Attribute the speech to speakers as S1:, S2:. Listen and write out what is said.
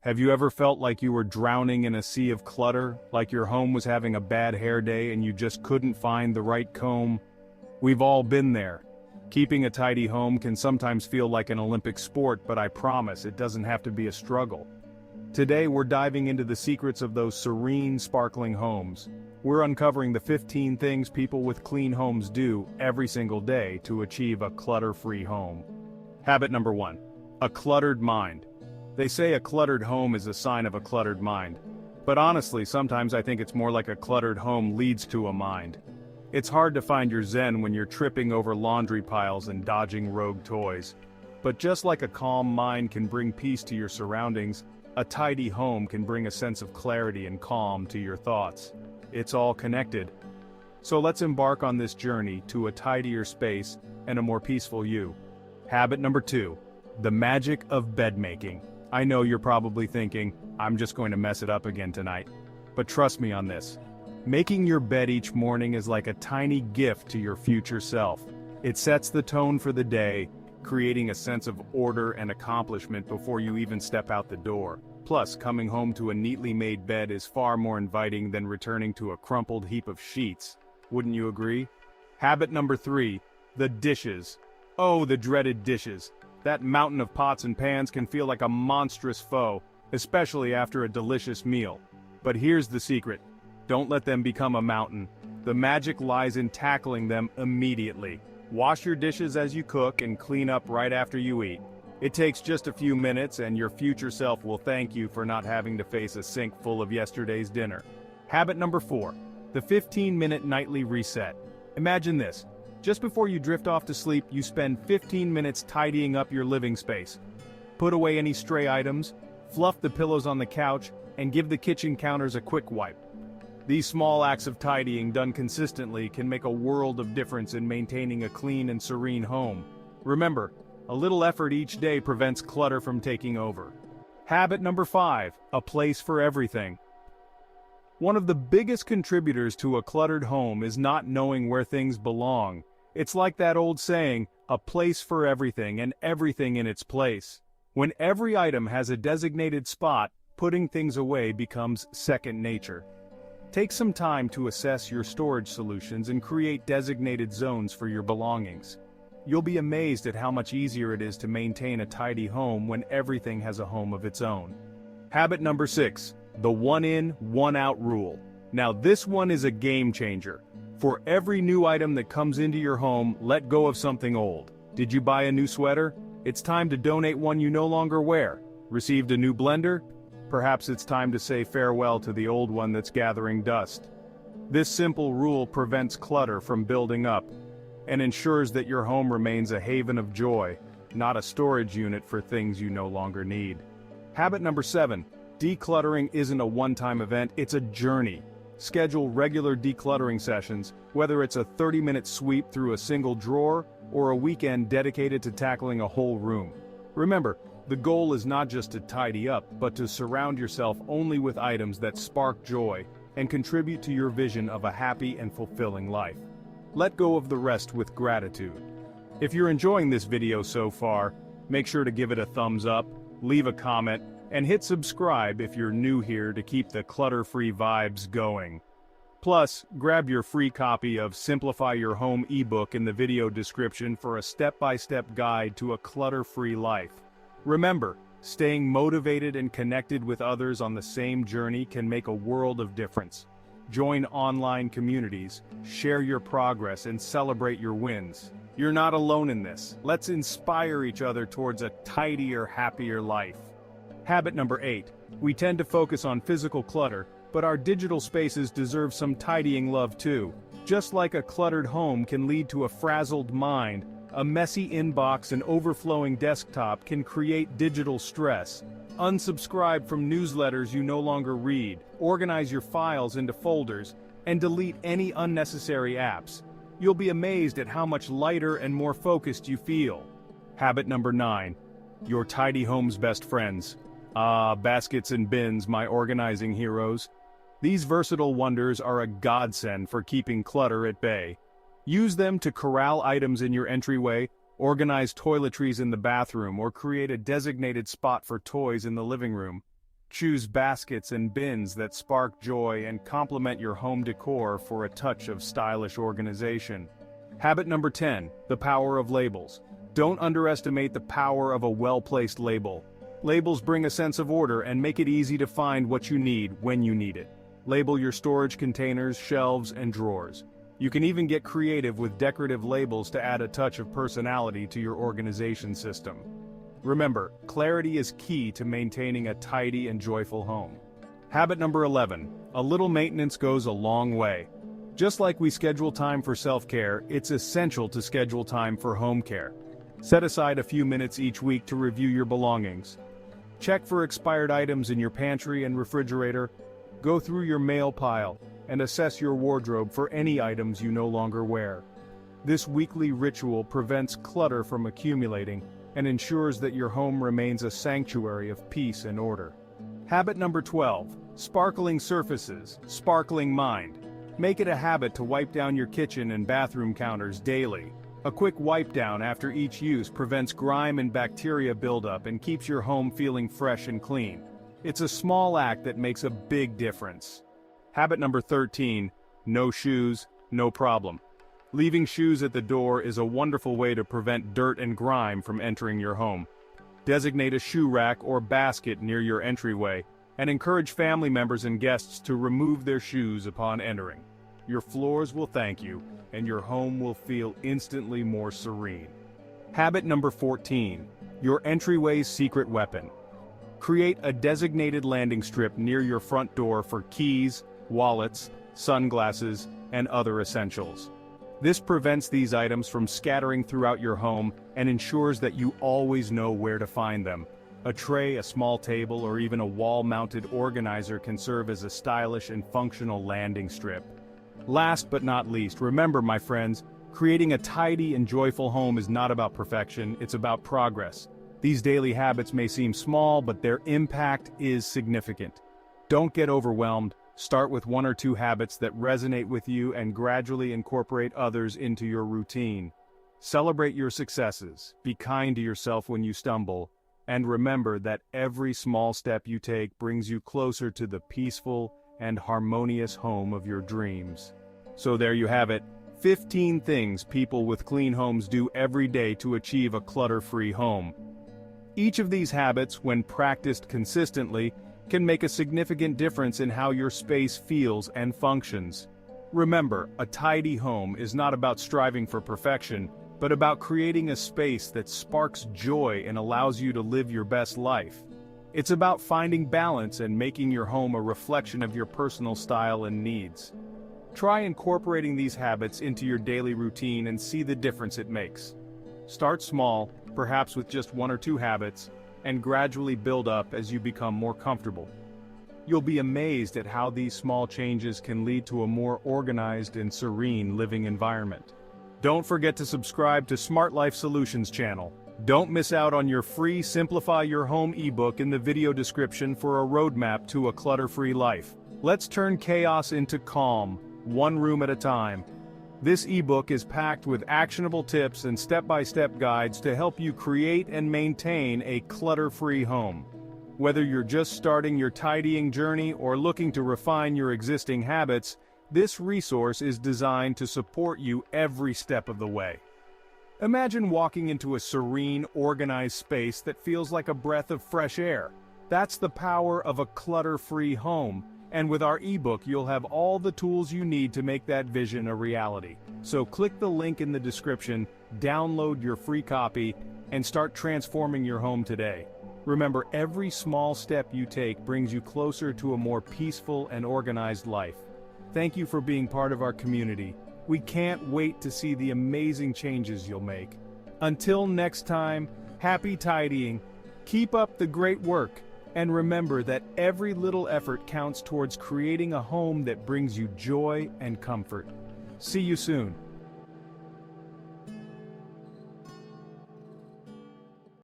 S1: Have you ever felt like you were drowning in a sea of clutter, like your home was having a bad hair day and you just couldn't find the right comb? We've all been there. Keeping a tidy home can sometimes feel like an Olympic sport, but I promise it doesn't have to be a struggle. Today we're diving into the secrets of those serene, sparkling homes. We're uncovering the 15 things people with clean homes do every single day to achieve a clutter-free home. Habit number 1. A cluttered mind. They say a cluttered home is a sign of a cluttered mind. But honestly, sometimes I think it's more like a cluttered home leads to a mind. It's hard to find your zen when you're tripping over laundry piles and dodging rogue toys. But just like a calm mind can bring peace to your surroundings, a tidy home can bring a sense of clarity and calm to your thoughts. It's all connected. So let's embark on this journey to a tidier space and a more peaceful you. Habit number 2. The magic of bed making. I know you're probably thinking, I'm just going to mess it up again tonight. But trust me on this. Making your bed each morning is like a tiny gift to your future self. It sets the tone for the day, creating a sense of order and accomplishment before you even step out the door. Plus, coming home to a neatly made bed is far more inviting than returning to a crumpled heap of sheets. Wouldn't you agree? Habit number 3. The dishes. Oh, the dreaded dishes. That mountain of pots and pans can feel like a monstrous foe, especially after a delicious meal. But here's the secret. Don't let them become a mountain. The magic lies in tackling them immediately. Wash your dishes as you cook and clean up right after you eat. It takes just a few minutes and your future self will thank you for not having to face a sink full of yesterday's dinner. Habit number 4. The 15-minute nightly reset. Imagine this. Just before you drift off to sleep, you spend 15 minutes tidying up your living space. Put away any stray items, fluff the pillows on the couch, and give the kitchen counters a quick wipe. These small acts of tidying done consistently can make a world of difference in maintaining a clean and serene home. Remember, a little effort each day prevents clutter from taking over. Habit number 5. A place for everything. One of the biggest contributors to a cluttered home is not knowing where things belong. It's like that old saying, a place for everything and everything in its place. When every item has a designated spot, putting things away becomes second nature. Take some time to assess your storage solutions and create designated zones for your belongings. You'll be amazed at how much easier it is to maintain a tidy home when everything has a home of its own. Habit number 6. The one in, one out rule. Now this one is a game changer. For every new item that comes into your home, let go of something old. Did you buy a new sweater? It's time to donate one you no longer wear. Received a new blender? Perhaps it's time to say farewell to the old one that's gathering dust. This simple rule prevents clutter from building up and ensures that your home remains a haven of joy, not a storage unit for things you no longer need. Habit number 7. Decluttering isn't a one-time event, it's a journey. Schedule regular decluttering sessions, whether it's a 30-minute sweep through a single drawer or a weekend dedicated to tackling a whole room. Remember, the goal is not just to tidy up, but to surround yourself only with items that spark joy and contribute to your vision of a happy and fulfilling life. Let go of the rest with gratitude. If you're enjoying this video so far, make sure to give it a thumbs up, leave a comment, and hit subscribe if you're new here to keep the clutter-free vibes going. Plus, grab your free copy of Simplify Your Home ebook in the video description for a step-by-step guide to a clutter-free life. Remember, staying motivated and connected with others on the same journey can make a world of difference. Join online communities, share your progress, and celebrate your wins. You're not alone in this. Let's inspire each other towards a tidier, happier life. Habit number 8. We tend to focus on physical clutter, but our digital spaces deserve some tidying love too. Just like a cluttered home can lead to a frazzled mind, a messy inbox and overflowing desktop can create digital stress. Unsubscribe from newsletters you no longer read, organize your files into folders, and delete any unnecessary apps. You'll be amazed at how much lighter and more focused you feel. Habit number 9. Your tidy home's best friends. Baskets and bins, my organizing heroes. These versatile wonders are a godsend for keeping clutter at bay. Use them to corral items in your entryway, organize toiletries in the bathroom, or create a designated spot for toys in the living room. Choose baskets and bins that spark joy and complement your home decor for a touch of stylish organization. Habit number 10, the power of labels. Don't underestimate the power of a well-placed label. Labels bring a sense of order and make it easy to find what you need when you need it. Label your storage containers, shelves, and drawers. You can even get creative with decorative labels to add a touch of personality to your organization system. Remember, clarity is key to maintaining a tidy and joyful home. Habit number 11, a little maintenance goes a long way. Just like we schedule time for self-care, it's essential to schedule time for home care. Set aside a few minutes each week to review your belongings. Check for expired items in your pantry and refrigerator. Go through your mail pile and assess your wardrobe for any items you no longer wear. This weekly ritual prevents clutter from accumulating and ensures that your home remains a sanctuary of peace and order. Habit number 12, sparkling surfaces, sparkling mind. Make it a habit to wipe down your kitchen and bathroom counters daily. A quick wipe down after each use prevents grime and bacteria buildup and keeps your home feeling fresh and clean. It's a small act that makes a big difference. Habit number 13, no shoes, no problem. Leaving shoes at the door is a wonderful way to prevent dirt and grime from entering your home. Designate a shoe rack or basket near your entryway, and encourage family members and guests to remove their shoes upon entering. Your floors will thank you, and your home will feel instantly more serene. Habit number 14, your entryway's secret weapon. Create a designated landing strip near your front door for keys, wallets, sunglasses, and other essentials. This prevents these items from scattering throughout your home and ensures that you always know where to find them. A tray, a small table, or even a wall-mounted organizer can serve as a stylish and functional landing strip. Last but not least, remember, my friends, creating a tidy and joyful home is not about perfection, it's about progress. These daily habits may seem small, but their impact is significant. Don't get overwhelmed. Start with 1 or 2 habits that resonate with you and gradually incorporate others into your routine. Celebrate your successes, be kind to yourself when you stumble, and remember that every small step you take brings you closer to the peaceful and harmonious home of your dreams. So there you have it, 15 things people with clean homes do every day to achieve a clutter-free home. Each of these habits, when practiced consistently, can make a significant difference in how your space feels and functions. Remember, a tidy home is not about striving for perfection, but about creating a space that sparks joy and allows you to live your best life. It's about finding balance and making your home a reflection of your personal style and needs. Try incorporating these habits into your daily routine and see the difference it makes. Start small, perhaps with just 1 or 2 habits, and gradually build up as you become more comfortable. You'll be amazed at how these small changes can lead to a more organized and serene living environment. Don't forget to subscribe to SmartLife Solutions channel. Don't miss out on your free Simplify Your Home ebook in the video description for a roadmap to a clutter-free life. Let's turn chaos into calm, one room at a time. This ebook is packed with actionable tips and step-by-step guides to help you create and maintain a clutter-free home. Whether you're just starting your tidying journey or looking to refine your existing habits, this resource is designed to support you every step of the way. Imagine walking into a serene, organized space that feels like a breath of fresh air. That's the power of a clutter-free home. And with our ebook, you'll have all the tools you need to make that vision a reality. So click the link in the description, download your free copy, and start transforming your home today. Remember, every small step you take brings you closer to a more peaceful and organized life. Thank you for being part of our community. We can't wait to see the amazing changes you'll make. Until next time, happy tidying, keep up the great work, and remember that every little effort counts towards creating a home that brings you joy and comfort. See you soon.